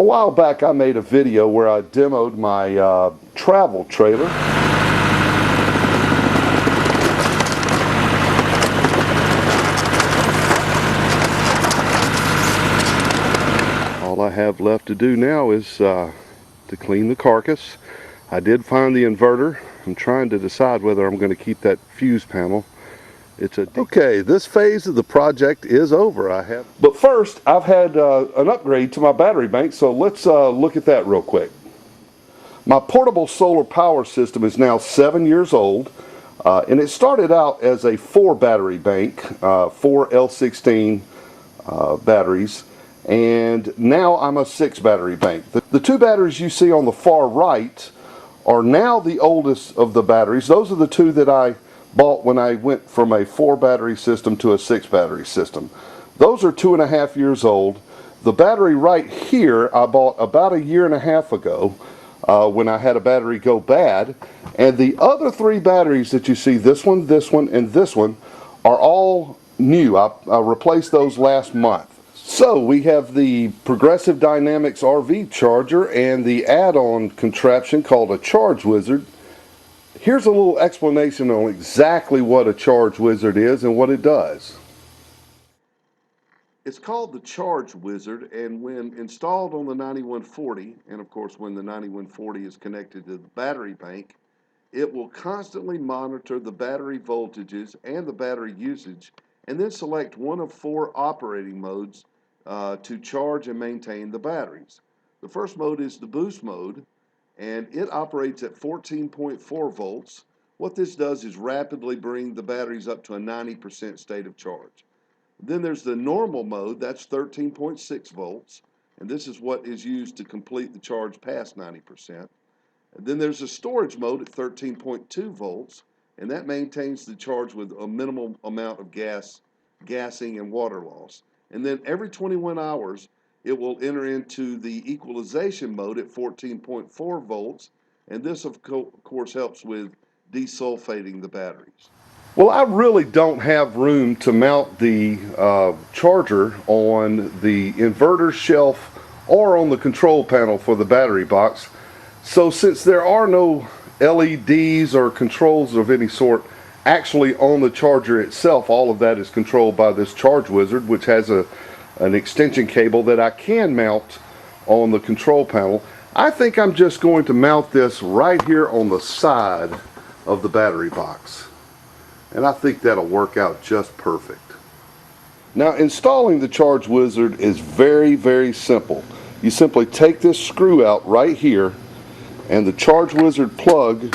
A while back I made a video where I demoed my travel trailer. All I have left to do now is to clean the carcass. I did find the inverter. I'm trying to decide whether I'm going to keep that fuse panel. Okay, this phase of the project is over. But first, I've had an upgrade to my battery bank, so let's look at that real quick. My portable solar power system is now 7 years old, and it started out as a 4 battery bank, 4 L16 batteries, and now I'm a 6 battery bank. The 2 batteries you see on the far right are now the oldest of the batteries. Those are the 2 that I bought when I went from a 4 battery system to a 6 battery system. Those are 2.5 years old. The battery right here I bought about 1.5 years ago when I had a battery go bad. And the other 3 batteries that you see, this one, and this one, are all new. I replaced those last month. So we have the Progressive Dynamics RV charger and the add-on contraption called a Charge Wizard. Here's a little explanation on exactly what a Charge Wizard is and what it does. It's called the Charge Wizard, and when installed on the 9140, and of course when the 9140 is connected to the battery bank, it will constantly monitor the battery voltages and the battery usage, and then select one of 4 operating modes to charge and maintain the batteries. The first mode is the boost mode, and it operates at 14.4 volts. What this does is rapidly bring the batteries up to a 90% state of charge. Then there's the normal mode, that's 13.6 volts, and this is what is used to complete the charge past 90%. And then there's a storage mode at 13.2 volts, and that maintains the charge with a minimal amount of gassing and water loss. And then every 21 hours, it will enter into the equalization mode at 14.4 volts, and this of course helps with desulfating the batteries. Well, I really don't have room to mount the charger on the inverter shelf or on the control panel for the battery box. So since there are no LEDs or controls of any sort actually on the charger itself, all of that is controlled by this Charge Wizard, which has an extension cable that I can mount on the control panel. I think I'm just going to mount this right here on the side of the battery box, and I think that'll work out just perfect. Now, installing the Charge Wizard is very, very simple. You simply take this screw out right here, and the Charge Wizard plug,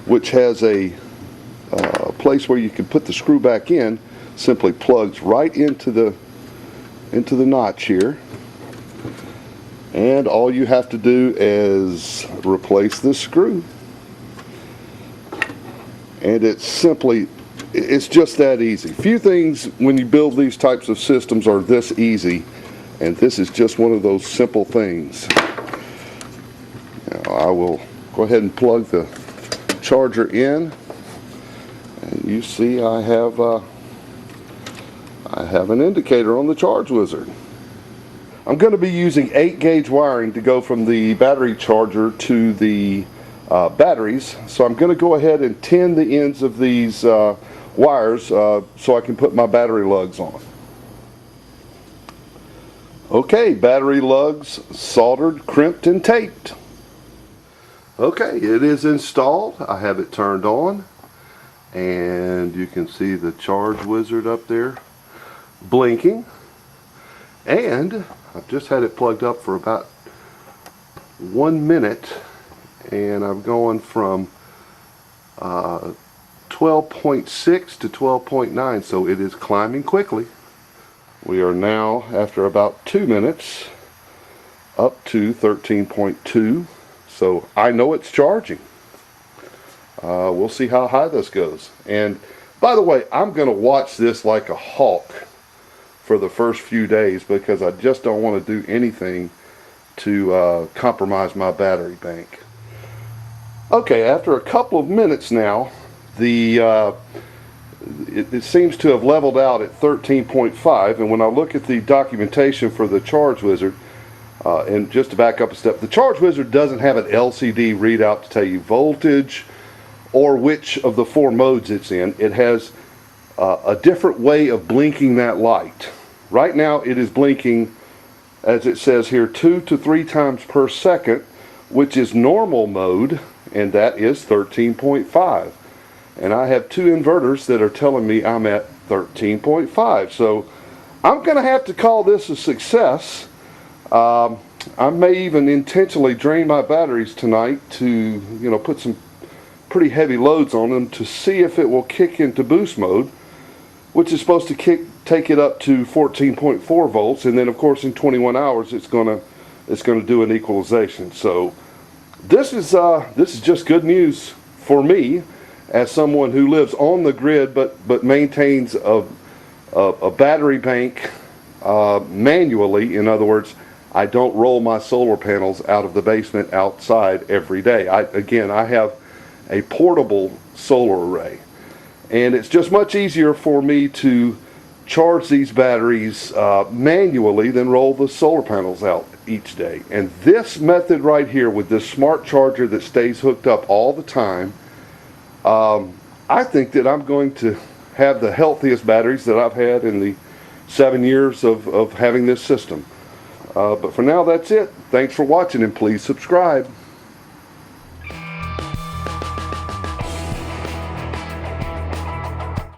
which has a place where you can put the screw back in, simply plugs right into the notch here, and all you have to do is replace this screw, and it's just that easy. Few things when you build these types of systems are this easy, and this is just one of those simple things. Now I will go ahead and plug the charger in, and you see I have an indicator on the Charge Wizard. I'm going to be using 8-gauge wiring to go from the battery charger to the batteries, so I'm going to go ahead and tin the ends of these wires so I can put my battery lugs on. Okay, battery lugs soldered, crimped, and taped. Okay, it is installed. I have it turned on, and you can see the Charge Wizard up there blinking, and I've just had it plugged up for about 1 minute, and I'm going from 12.6 to 12.9, so it is climbing quickly. We are now, after about 2 minutes, up to 13.2, so I know it's charging. We'll see how high this goes. And by the way, I'm going to watch this like a hawk for the first few days, because I just don't want to do anything to compromise my battery bank. Okay, after a couple of minutes now, it seems to have leveled out at 13.5, and when I look at the documentation for the Charge Wizard, And just to back up a step, the Charge Wizard doesn't have an LCD readout to tell you voltage or which of the 4 modes it's in. It has a different way of blinking that light. Right now it is blinking, as it says here, 2 to 3 times per second, which is normal mode, and that is 13.5. And I have 2 inverters that are telling me I'm at 13.5. So I'm going to have to call this a success. I may even intentionally drain my batteries tonight to, put some pretty heavy loads on them to see if it will kick into boost mode, which is supposed to take it up to 14.4 volts, and then of course in 21 hours it's gonna do an equalization. So this is just good news for me as someone who lives on the grid but maintains a battery bank manually. In other words, I don't roll my solar panels out of the basement outside every day. I have a portable solar array, and it's just much easier for me to charge these batteries manually than roll the solar panels out each day. And this method right here with this smart charger that stays hooked up all the time, I think that I'm going to have the healthiest batteries that I've had in the 7 years of having this system. But for now, that's it. Thanks for watching, and please subscribe.